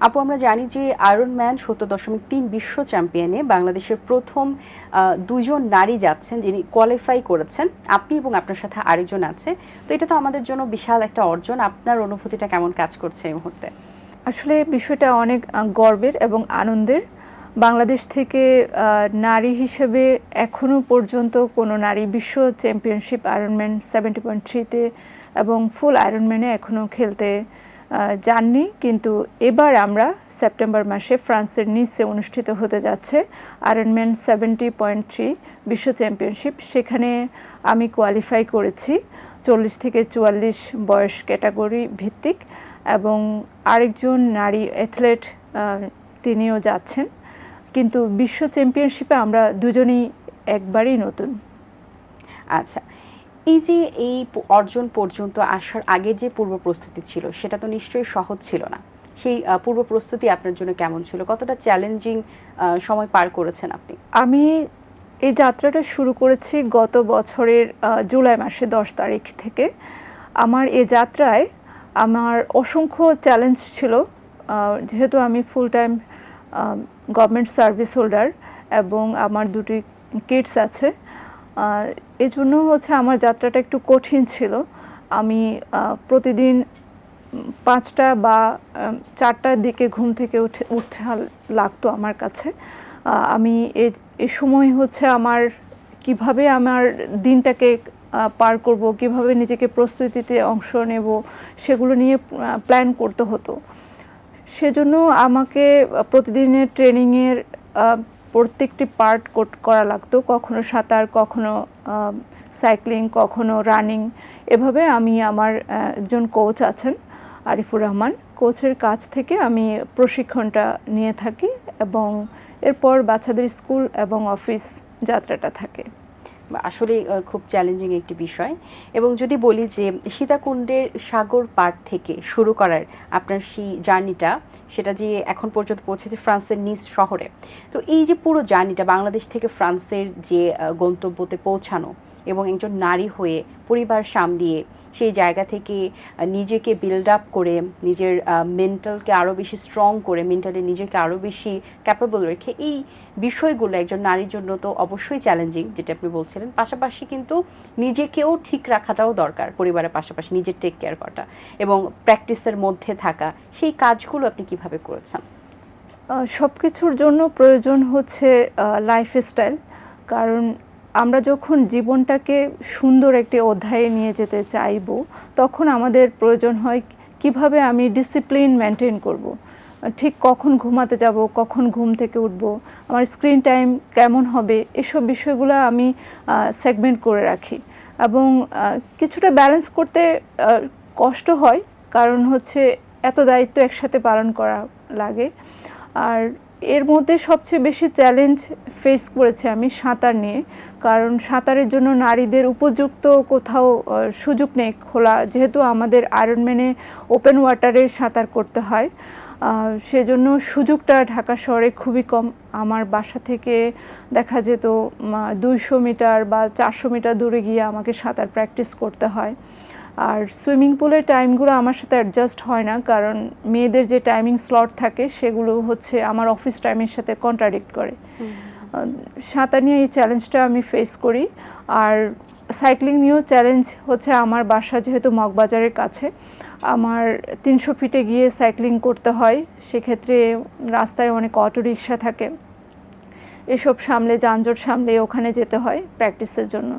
আপু, আমরা জানি যে আয়রনম্যান ৭০.৩ বিশ্ব চ্যাম্পিয়নে বাংলাদেশের প্রথম দুজন নারী যাচ্ছেন যিনি কোয়ালিফাই করেছেন। আপনি এবং আপনার সাথে আরেকজন আছে। তো এটা তো আমাদের জন্য বিশাল একটা অর্জন। আপনার অনুভূতিটা কেমন কাজ করছে এই মুহূর্তে? আসলে বিষয়টা অনেক গর্বের এবং আনন্দের। বাংলাদেশ থেকে নারী হিসেবে এখনো পর্যন্ত কোনো নারী বিশ্ব চ্যাম্পিয়নশিপ আয়রনম্যান 70.3 এবং ফুল আয়রনম্যানে এখনো খেলতে যাননি। কিন্তু এবার আমরা সেপ্টেম্বর মাসে ফ্রান্সের নিসে অনুষ্ঠিত হতে যাচ্ছে আয়রনম্যান 70.3 বিশ্ব চ্যাম্পিয়নশিপ। সেখানে আমি কোয়ালিফাই করেছি 40 থেকে 44 বয়স ক্যাটাগরি ভিত্তিক, এবং আরেকজন নারী অ্যাথলেট তিনিও যাচ্ছেন। কিন্তু বিশ্ব চ্যাম্পিয়নশিপে আমরা দুজনেই একবারই নতুন। আচ্ছা, এই যে এই অর্জন পর্যন্ত আসার আগের যে পূর্ব প্রস্তুতি ছিল সেটা তো নিশ্চয়ই সহজ ছিল না। সেই পূর্ব প্রস্তুতি আপনার জন্য কেমন ছিল? কতটা চ্যালেঞ্জিং সময় পার করেছেন আপনি? আমি এই যাত্রাটা শুরু করেছি গত বছরের জুলাই মাসে 10 তারিখ থেকে। আমার এই যাত্রায় আমার অসংখ্য চ্যালেঞ্জ ছিল, যেহেতু আমি full time government service holder এবং আমার দুটি কিডস আছে। এজন্য হচ্ছে আমার যাত্রাটা একটু কঠিন ছিল। আমি প্রতিদিন 5টা বা 4টার দিকে ঘুম থেকে উঠতে লাগতো আমার কাছে। আমি এই সময় হচ্ছে আমার কিভাবে আমার দিনটাকে পার করব, কিভাবে নিজেকে প্রস্তুতিতে অংশ নেব, সেগুলো নিয়ে প্ল্যান করতে হতো। সেজন্য আমাকে প্রতিদিনের ট্রেনিংয়ের প্রত্যেকটি পার্ট করা লাগতো। কখনো সাঁতার, কখনো সাইক্লিং, কখনো রানিং। এভাবে আমি আমার একজন কোচ আছেন আরিফুর রহমান, কোচের কাছ থেকে আমি প্রশিক্ষণটা নিয়ে থাকি, এবং এরপর বাচ্চাদের স্কুল এবং অফিস যাত্রাটা থাকে। আসলে খুব চ্যালেঞ্জিং একটি বিষয়। এবং যদি বলি যে সীতাকুণ্ডের সাগর পাড় থেকে শুরু করার আপনার সেই জার্নিটা, সেটা যে এখন পর্যন্ত পৌঁছেছে ফ্রান্সের নিস শহরে। তো এই যে পুরো জার্নিটা বাংলাদেশ থেকে ফ্রান্সের যে গন্তব্যতে পৌঁছানো, এবং একজন নারী হয়ে পরিবার সামলিয়ে সেই জায়গা থেকে নিজেকে বিল্ড আপ করে, নিজের মেন্টালকে আরও বেশি স্ট্রং করে, মেন্টালি নিজেকে আরও বেশি ক্যাপেবল রেখে, এই বিষয়গুলো একজন নারীর জন্য তো অবশ্যই চ্যালেঞ্জিং, যেটা আপনি বলছিলেন। পাশাপাশি কিন্তু নিজেকেও ঠিক রাখাটাও দরকার, পরিবারের পাশাপাশি নিজের টেক কেয়ার করাটা এবং প্র্যাকটিসের মধ্যে থাকা, সেই কাজগুলো আপনি কিভাবে করেছেন? সব কিছুর জন্য প্রয়োজন হচ্ছে লাইফস্টাইল। কারণ আমরা যখন জীবনটাকে সুন্দর একটি অধ্যায়ে নিয়ে যেতে চাইব, তখন আমাদের প্রয়োজন হয় কিভাবে আমি ডিসিপ্লিন মেনটেন করব, ঠিক কখন ঘুমাতে যাব, কখন ঘুম থেকে উঠব, আমার স্ক্রিন টাইম কেমন হবে, এসব বিষয়গুলো আমি সেগমেন্ট করে রাখি। এবং কিছুটা ব্যালেন্স করতে কষ্ট হয়, কারণ হচ্ছে এত দায়িত্ব একসাথে পালন করা লাগে। আর এর মধ্যে সবচেয়ে বেশি চ্যালেঞ্জ ফেস করেছি আমি সাঁতার নিয়ে। কারণ সাঁতারের জন্য নারীদের উপযুক্ত কোথাও সুযোগ নেই খোলা, যেহেতু আমাদের আয়রনম্যানে ওপেন ওয়াটারে সাঁতার করতে হয়। সেজন্য সুযোগটা ঢাকা শহরে খুবই কম। আমার বাসা থেকে দেখা যেত 200 মিটার বা 400 মিটার দূরে গিয়ে আমাকে সাঁতার প্র্যাকটিস করতে হয়। আর সুইমিং পুলের টাইমগুলো আমার সাথে অ্যাডজাস্ট হয় না, কারণ মেয়েদের যে টাইমিং স্লট থাকে সেগুলো হচ্ছে আমার অফিস টাইমের সাথে কন্ট্রাডিক্ট করে। সাঁতার নিয়ে এই চ্যালেঞ্জটা আমি ফেস করি। আর সাইক্লিং নিয়েও চ্যালেঞ্জ হচ্ছে, আমার বাসা যেহেতু মগবাজারের কাছে, আমার 300 ফিটে গিয়ে সাইক্লিং করতে হয়। সেক্ষেত্রে রাস্তায় অনেক অটো রিক্সা থাকে, এসব সামলে, যানজট সামলে ওখানে যেতে হয় প্র্যাকটিসের জন্য।